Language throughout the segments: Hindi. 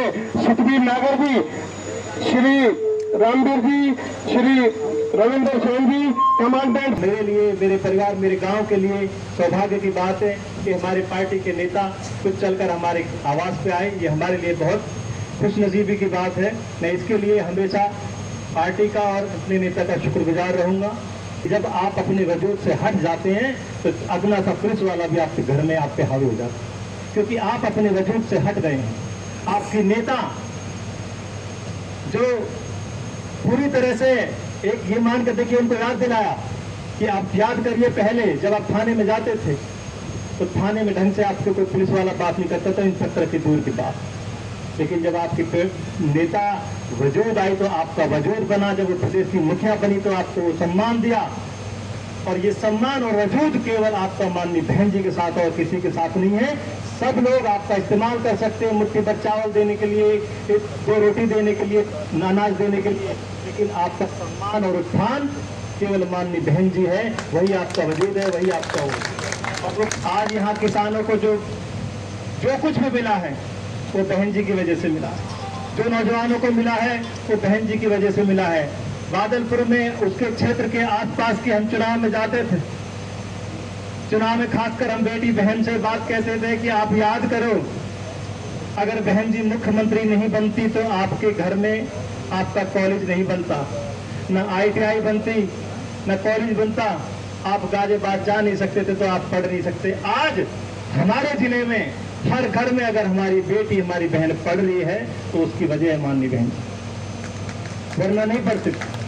सुखबीर नागर जी, श्री रामवीर जी, श्री रविंद्र सेन जी कमांडेंट। मेरे लिए, मेरे परिवार, मेरे गांव के लिए सौभाग्य की बात है कि हमारे पार्टी के नेता कुछ चलकर हमारे आवास पे आए। ये हमारे लिए बहुत खुशनसीबी की बात है। मैं इसके लिए हमेशा पार्टी का और अपने नेता का शुक्रगुजार रहूंगा। जब आप अपने वजूद से हट जाते हैं तो अगला सा पुलिस वाला भी आपके घर में आप पे हावी हो जाता है, क्योंकि आप अपने वजूद से हट गए हैं। आपके नेता जो पूरी तरह से एक ये मान कर देखिए, उनको याद दिलाया कि आप याद करिए, पहले जब आप थाने में जाते थे तो थाने में ढंग से आपसे कोई पुलिस वाला बात नहीं करता था, इंस्पेक्टर की दूर की बात। लेकिन जब आपके नेता वजूद आई तो आपका वजूद बना, जब वो प्रदेश की मुखिया बनी तो आपको सम्मान दिया। और ये सम्मान और वजूद केवल आपका माननीय बहन जी के साथ और किसी के साथ नहीं है। सब लोग आपका इस्तेमाल कर सकते हैं, मुट्ठी भर चावल देने के लिए, दो रोटी देने के लिए, अनाज देने के लिए, लेकिन आपका सम्मान और उत्थान केवल माननीय बहन जी है। वही आपका वजूद है, वही आपका हो। और आज यहाँ किसानों को जो कुछ भी मिला है वो बहन जी की वजह से मिला है। जो नौजवानों को मिला है वो बहन जी की वजह से मिला है। बादलपुर में, उसके क्षेत्र के आसपास के हम चुनाव में जाते थे। चुनाव में खासकर हम बेटी बहन से बात कहते थे कि आप याद करो, अगर बहन जी मुख्यमंत्री नहीं बनती तो आपके घर में आपका कॉलेज नहीं बनता, न ITI बनती, न कॉलेज बनता, आप गाजियाबाद जा नहीं सकते थे, तो आप पढ़ नहीं सकते। आज हमारे जिले में हर घर में अगर हमारी बेटी, हमारी बहन पढ़ रही है तो उसकी वजह है माननीय बहन, वरना नहीं पढ़ सकती।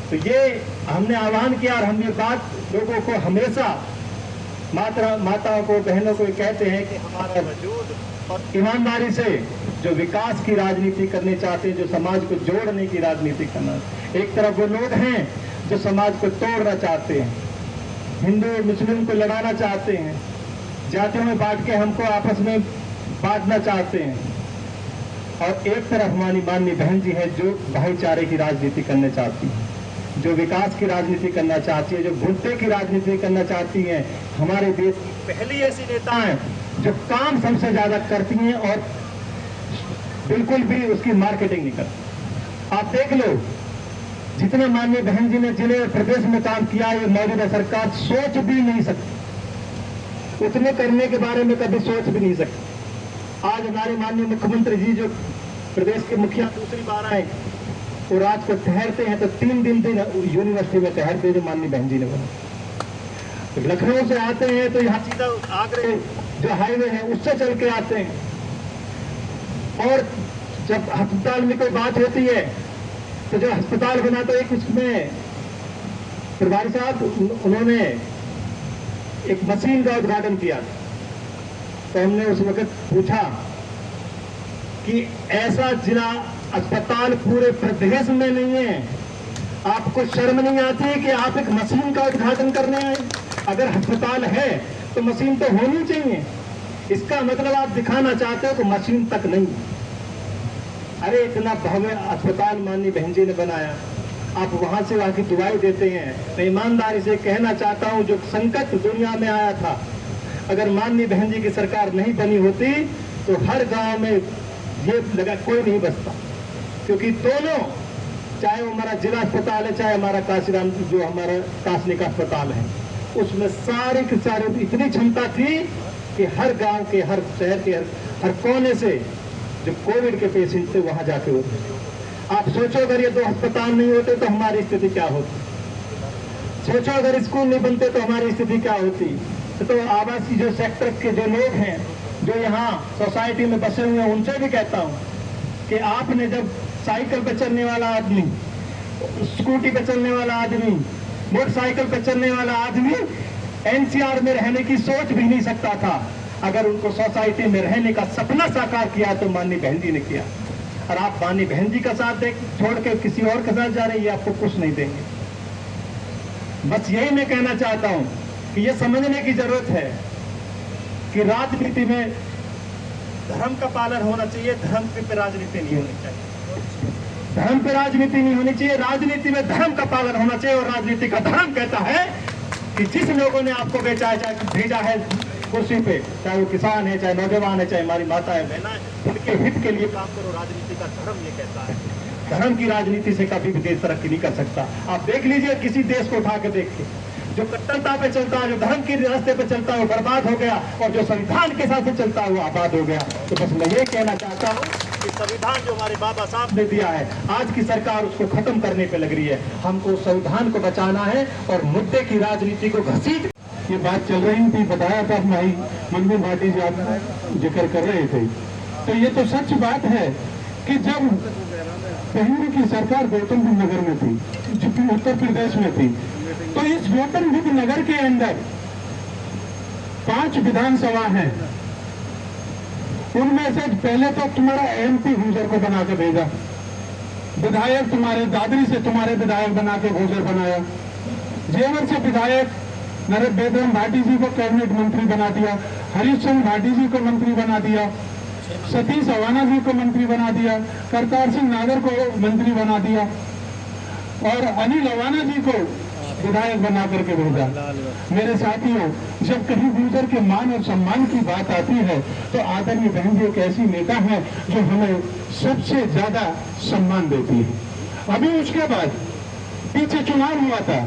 तो ये हमने आह्वान किया और हम ये बात लोगों को हमेशा, माताओं को, बहनों को कहते हैं कि हमारा वजूद और ईमानदारी से जो विकास की राजनीति करनी चाहते हैं, जो समाज को जोड़ने की राजनीति करना। एक तरफ वो लोग हैं जो समाज को तोड़ना चाहते हैं, हिंदू और मुस्लिम को लड़ाना चाहते हैं, जातियों में बांट के हमको आपस में बांटना चाहते हैं। और एक तरफ हमारी माननीय बहन जी है जो भाईचारे की राजनीति करना चाहती है, जो विकास की राजनीति करना चाहती है, जो भुट्टे की राजनीति करना चाहती है। हमारे देश की पहली ऐसी नेता है जो काम सबसे ज्यादा करती हैं और बिल्कुल भी उसकी मार्केटिंग नहीं करती। आप देख लो, जितने माननीय बहन जी ने जिले और प्रदेश में काम किया, ये मौजूदा सरकार सोच भी नहीं सकती, उतने करने के बारे में कभी सोच भी नहीं सकती। आज हमारे माननीय मुख्यमंत्री जी जो प्रदेश के मुखिया दूसरी बार आए, वो रात को ठहरते हैं तो 3 दिन यूनिवर्सिटी में ठहरते हैं, जो माननीय बहन जी ने बोला। लखनऊ से आते हैं तो यहाँ सीधा आगरे जो हाईवे है उससे चल के आते हैं। और जब अस्पताल में कोई बात होती है तो जो अस्पताल बना, तो एक उसमें प्रभारी साहब उन्होंने एक मशीन का उद्घाटन किया, तो हमने उस वक्त पूछा कि ऐसा जिला अस्पताल पूरे प्रदेश में नहीं है, आपको शर्म नहीं आती है कि आप एक मशीन का उद्घाटन करने आए? अगर अस्पताल है तो मशीन तो होनी चाहिए। इसका मतलब आप दिखाना चाहते हो तो मशीन तक नहीं। अरे इतना भव्य अस्पताल माननीय बहन जी ने बनाया, आप वहां से वहां की दुआई देते हैं। मैं ईमानदारी से कहना चाहता हूं, जो संकट दुनिया में आया था, अगर माननीय बहन जी की सरकार नहीं बनी होती तो हर गांव में ये लगा कोई नहीं बचता। क्योंकि दोनों, चाहे वो हमारा जिला अस्पताल है, चाहे हमारा काशीराम जो हमारा कासनिक अस्पताल है, उसमें सारे के सारे इतनी क्षमता थी कि हर गांव के, हर शहर के हर कोने से जो कोविड के पेशेंट थे वहां जाके होते। आप सोचो अगर ये 2 अस्पताल नहीं होते तो हमारी स्थिति क्या होती? सोचो अगर स्कूल नहीं बनते तो हमारी स्थिति क्या होती? तो आवासीय जो सेक्टर के जो लोग हैं, जो यहाँ सोसाइटी में बसे हुए हैं, उनसे भी कहता हूँ कि आपने जब साइकिल पे चलने वाला आदमी, स्कूटी पे चलने वाला आदमी, मोटरसाइकिल पे चलने वाला आदमी NCR में रहने की सोच भी नहीं सकता था, अगर उनको सोसाइटी में रहने का सपना साकार किया तो माननीय बहन जी ने किया। और आप माननीय बहन जी का साथ छोड़ के किसी और के साथ जा रहे हैं, आपको कुछ नहीं देंगे। बस यही मैं कहना चाहता हूं कि ये समझने की जरूरत है कि राजनीति में धर्म का पालन होना चाहिए, धर्म पे राजनीति नहीं होनी चाहिए। धर्म पे राजनीति नहीं होनी चाहिए, राजनीति में धर्म का पालन होना चाहिए। और राजनीति का धर्म कहता है कि जिस लोगों ने आपको भेजा है कुर्सी पे, चाहे वो किसान है, चाहे नौजवान है, चाहे हमारी माता है, बहना है, उनके हित के लिए काम करो। राजनीति का धर्म ये कहता है। धर्म की राजनीति से कभी भी देश तरक्की नहीं कर सकता। आप देख लीजिए, किसी देश को उठा के देखिए, जो कट्टरता पे चलता है, जो धर्म के रास्ते पे चलता है, वो बर्बाद हो गया, और जो संविधान के साथ चलता है वो आबाद हो गया। तो बस मैं ये कहना चाहता हूँ कि संविधान जो हमारे बाबा साहब ने दिया है, आज की सरकार उसको खत्म करने पे लग रही है। हमको संविधान को बचाना है और मुद्दे की राजनीति को घसीट। ये बात चल रही थी, बताया था भाई मनमोहन भाटी जी आप जिक्र कर रहे थे, तो ये तो सच बात है कि जब पहले की सरकार गौतम बुद्ध नगर में थी, जो उत्तर प्रदेश में थी, तो इस गौतम बुद्ध नगर के अंदर 5 विधानसभा हैं। उनमें से पहले तो तुम्हारा MP गुजर को बना के भेजा, विधायक तुम्हारे दादरी से तुम्हारे विधायक बना के गुजर बनाया, जेवर से विधायक नरेंद्र भाटी जी को कैबिनेट मंत्री बना दिया, हरीशचंद्र भाटी जी को मंत्री बना दिया, सतीश अवाना जी को मंत्री बना दिया, करतार सिंह नागर को मंत्री बना दिया, और अनिल अवाना जी को विधायक बना करके भेजा। मेरे साथियों, जब कहीं गुजर के मान और सम्मान की बात आती है, तो आदरणीय बहन जी एक ऐसी नेता है जो हमें सबसे ज्यादा सम्मान देती है। अभी उसके बाद पीछे चुनाव हुआ था,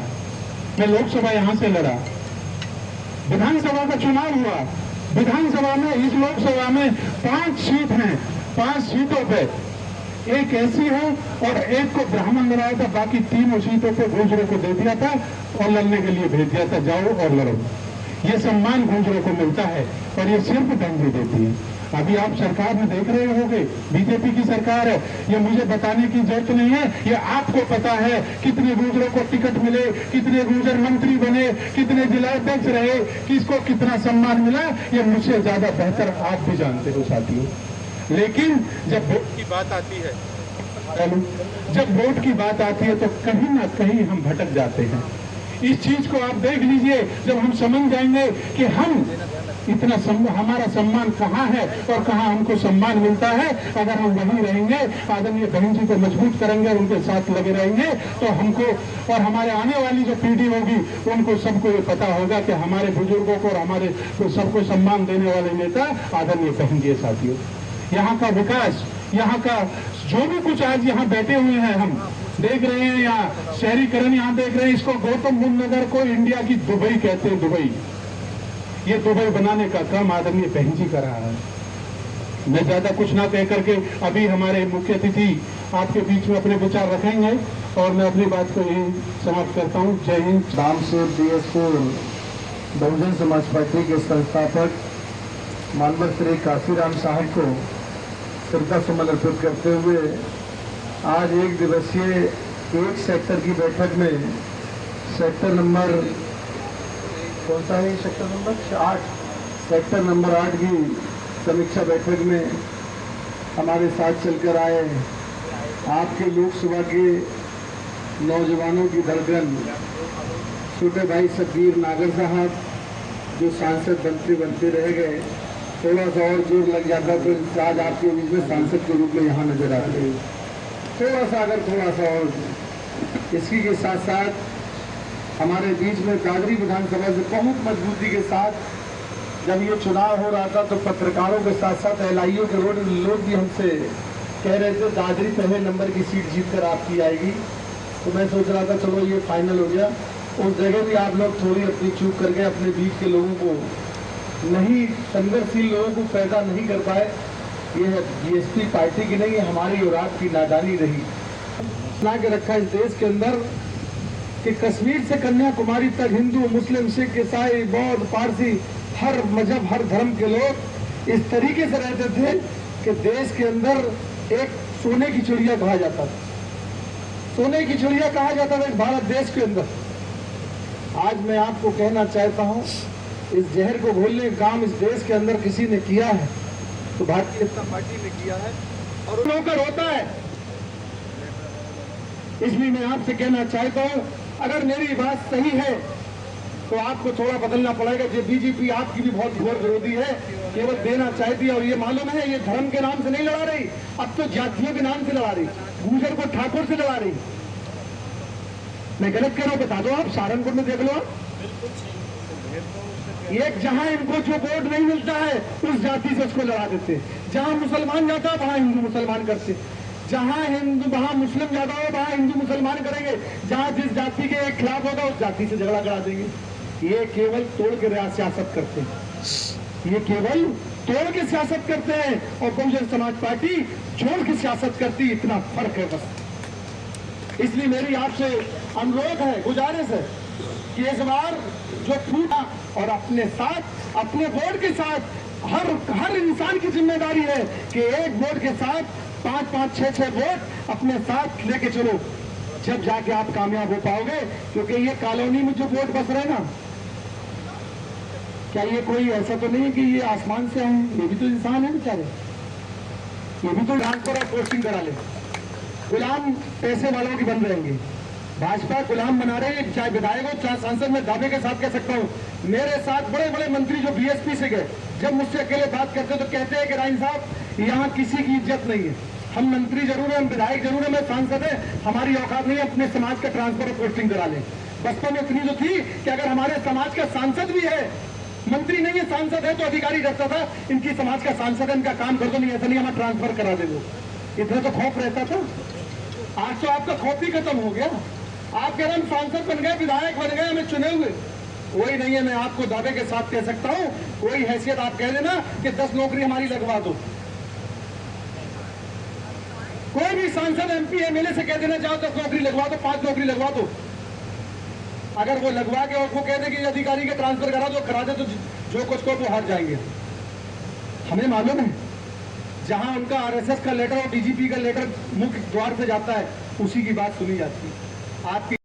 मैं लोकसभा यहां से लड़ा, विधानसभा का चुनाव हुआ, विधानसभा में, इस लोकसभा में 5 सीट हैं, 5 सीटों पे एक ऐसी है और एक को ब्राह्मण लगाया था, बाकी 3 सीटों पे गुजरों को दे दिया था और लड़ने के लिए भेज दिया था, जाओ और लड़ो। ये सम्मान गुजरों को मिलता है और ये सिर्फ दंगे देती है। अभी आप सरकार में देख रहे होंगे, बीजेपी की सरकार है, ये मुझे बताने की जरूरत नहीं है, ये आपको पता है कितने गुजरों को टिकट मिले, कितने गुजर मंत्री बने, कितने जिलाध्यक्ष रहे, किसको कितना सम्मान मिला, ये मुझसे ज्यादा बेहतर आप भी जानते हो साथियों। लेकिन जब वोट की बात आती है, जब वोट की बात आती है तो कहीं ना कहीं हम भटक जाते हैं। इस चीज को आप देख लीजिए, जब हम समझ जाएंगे कि हम इतना हमारा सम्मान कहाँ है और कहाँ हमको सम्मान मिलता है, अगर हम वहीं रहेंगे, आदरणीय बहन जी को मजबूत करेंगे और उनके साथ लगे रहेंगे, तो हमको और हमारे आने वाली जो पीढ़ी होगी उनको सबको ये पता होगा कि हमारे बुजुर्गों को और हमारे सबको सम्मान देने वाले नेता आदरणीय बहन जी। साथियों, यहाँ का विकास, यहाँ का जो भी कुछ आज यहाँ बैठे हुए हैं, हम देख रहे हैं, यहाँ शहरीकरण यहाँ देख रहे हैं, इसको गौतम बुद्ध नगर को इंडिया की दुबई कहते हैं, दुबई। ये दुबई बनाने का काम आदरणीय बहन जी कर रहा है। मैं ज्यादा कुछ ना कह करके अभी हमारे मुख्य अतिथि आपके बीच में अपने विचार रखेंगे और मैं अपनी बात को यही समाप्त करता हूँ। जय हिंद। नाम से DS4 बहुजन समाज पार्टी के संस्थापक मानव श्री काशीराम साहब को श्रद्धा सुमन अर्पित करते हुए आज 1 दिवसीय 1 सेक्टर की बैठक में सेक्टर नंबर कौन सा है, सेक्टर नंबर 8, सेक्टर नंबर 8 की समीक्षा बैठक में हमारे साथ चलकर आए आपके लोकसभा के नौजवानों की धड़कन छोटे भाई सब्बीर नागर साहब, जो सांसद बनते रह गए, थोड़ा सा और जोर लग जाता तो आज आपके बीच में सांसद के रूप में यहाँ नजर आते हैं। थोड़ा सा और इसी के साथ साथ हमारे बीच में दादरी विधानसभा से बहुत मजबूती के साथ जब ये चुनाव हो रहा था तो पत्रकारों के साथ साथ LIO के लोग भी हमसे कह रहे थे दादरी पहले नंबर की सीट जीतकर आपकी आएगी। तो मैं सोच रहा था चलो ये फाइनल हो गया। उस जगह भी आप लोग थोड़ी अपनी चूक करके अपने बीच के लोगों को नहीं, संघर्षशील लोगों को पैदा नहीं कर पाए। ये BSP पार्टी की नहीं, हमारी और आपकी नादानी रही। ला के रखा इस देश के अंदर कि कश्मीर से कन्याकुमारी तक हिंदू, मुस्लिम, सिख, ईसाई, बौद्ध, पारसी, हर मजहब, हर धर्म के लोग इस तरीके से रहते थे कि देश के अंदर एक सोने की चिड़िया कहा जाता था, सोने की चिड़िया कहा जाता था इस भारत देश के अंदर। आज मैं आपको कहना चाहता हूं, इस जहर को घोलने का काम इस देश के अंदर किसी ने किया है तो भारतीय जनता पार्टी ने किया है और होकर होता है। इसलिए मैं आपसे कहना चाहता हूं, अगर मेरी बात सही है तो आपको थोड़ा बदलना पड़ेगा। जो बीजेपी आपकी भी बहुत घोर विरोधी है, केवल देना चाहती है और ये मालूम है ये धर्म के नाम से नहीं लड़ा रही, अब तो जातियों के नाम से लड़ा रही, गुजर को ठाकुर से लड़ा रही। मैं गलत कह रहा हूं, बता दो आप, सहारनपुर में देख लो, एक जहां इनको जो वोट नहीं मिलता है उस जाति से उसको लड़ा देते, जहां मुसलमान जाता है वहां हिंदू मुसलमान करते, जहां हिंदू वहां मुस्लिम ज्यादा हो वहां हिंदू मुसलमान करेंगे, जहां जिस जाति के खिलाफ होगा उस जाति से झगड़ा करा देंगे। ये केवल तोड़ के सियासत करते हैं, ये केवल तोड़ के सियासत करते हैं और बहुजन समाज पार्टी जोड़ के सियासत करती, इतना फर्क है बस। इसलिए मेरी आपसे अनुरोध है, गुजारिश है कि इस बार जो फूटा और अपने साथ अपने वोट के साथ हर इंसान की जिम्मेदारी है कि एक वोट के साथ 5-5, 6-6 वोट अपने साथ लेके चलो, जब जाके आप कामयाब हो पाओगे। क्योंकि ये कॉलोनी में जो वोट बस रहे ना, क्या ये कोई ऐसा तो नहीं है कि ये आसमान से आए, ये भी तो इंसान है बेचारे, ये भी तो ट्रांसफर और पोस्टिंग करा ले, गुलाम पैसे वालों की बन रहेंगे। भाजपा गुलाम बना रहे हैं, चाहे विधायक हो चाहे सांसद। में दावे के साथ कह सकता हूं, मेरे साथ बड़े बड़े मंत्री जो बीएसपी से गए, जब मुझसे अकेले बात करते तो कहते हैं कि राइन साहब यहाँ किसी की इज्जत नहीं है, हम मंत्री जरूर है, हम विधायक जरूर है, मैं सांसद है, हमारी औकात नहीं है अपने समाज का ट्रांसफर और पोस्टिंग करा लें। बसपा में इतनी जो थी कि अगर हमारे समाज का सांसद भी है, मंत्री नहीं है सांसद है, तो अधिकारी रहता था इनकी समाज का सांसद है, इनका काम कर दो, नहीं ऐसा नहीं हमारा ट्रांसफर करा दे दो, इतना तो खौफ रहता था। आज तो आपका खौफ ही खत्म हो गया। आप कह रहे हम सांसद बन गए, विधायक बन गए, हमें चुने हुए, वही नहीं है। मैं आपको दावे के साथ कह सकता हूं, कोई हैसियत आप कह देना कि 10 नौकरी हमारी लगवा दो, कोई भी सांसद एमपी एमएलए से कह देना जाओ 10 नौकरी लगवा दो, 5 नौकरी लगवा दो, अगर वो लगवा के और वो कह दे कि अधिकारी के ट्रांसफर करा दो, करा दे, तो जो कुछ को वो हार जाएंगे। हमें मालूम है, जहां उनका आरएसएस का लेटर और डीजीपी का लेटर मुख्य द्वार से जाता है, उसी की बात सुनी जाती है। आपकी